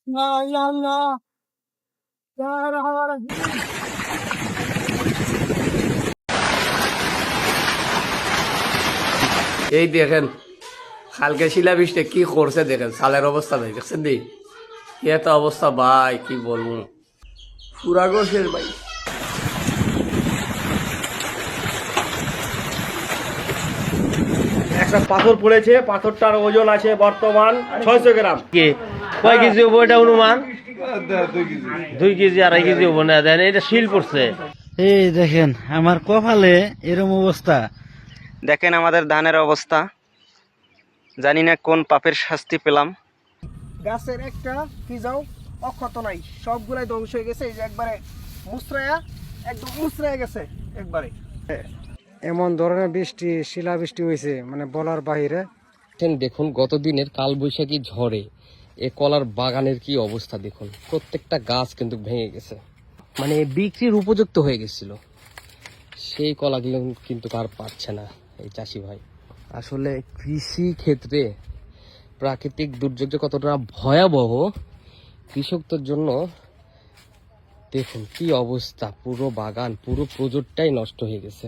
এই দেখেন কালকে শিলাবৃষ্টি কি করছে, দেখেন সালের অবস্থা ভাই দেখছেন দি কি একটা অবস্থা ভাই, কি বলবো পুরা গোশের ভাই। একটা পাথর পড়েছে, পাথরটার ওজন আছে বর্তমান 600 গ্রাম। কয় কেজি হবো এটা অনুমান? 2 কেজি 2.5 কেজি হবো না। দেন এটা শিল পড়ছে। এই দেখেন আমার কপালে এরম অবস্থা। দেখেন আমাদের ধানের অবস্থা, জানি না কোন পাপের শাস্তি পেলাম। গাছের একটা কি যাও অক্ষত নাই, সবগুলাই ধ্বংস হয়ে গেছে। এই যে একবারে মুসরায়া, একদম মুসরায়া গেছে একবারে। এমন ধরনের বৃষ্টি, শিলাবৃষ্টি হয়েছে মানে বলার বাহিরে। দেখুন গত দিনের কালবৈশাখী ঝড়ে এ কলার বাগানের কি অবস্থা দেখুন, প্রত্যেকটা গাছ কিন্তু ভেঙে গেছে, মানে বিক্রির উপযুক্ত হয়ে গেছিল। সেই কলাগুলো কিন্তু আর পাচ্ছে না এই চাষি ভাই। আসলে কৃষি ক্ষেত্রে প্রাকৃতিক দুর্যোগ যে কতটা ভয়াবহ কৃষকদের জন্য, দেখুন কি অবস্থা, পুরো বাগান পুরো প্রজোরটাই নষ্ট হয়ে গেছে।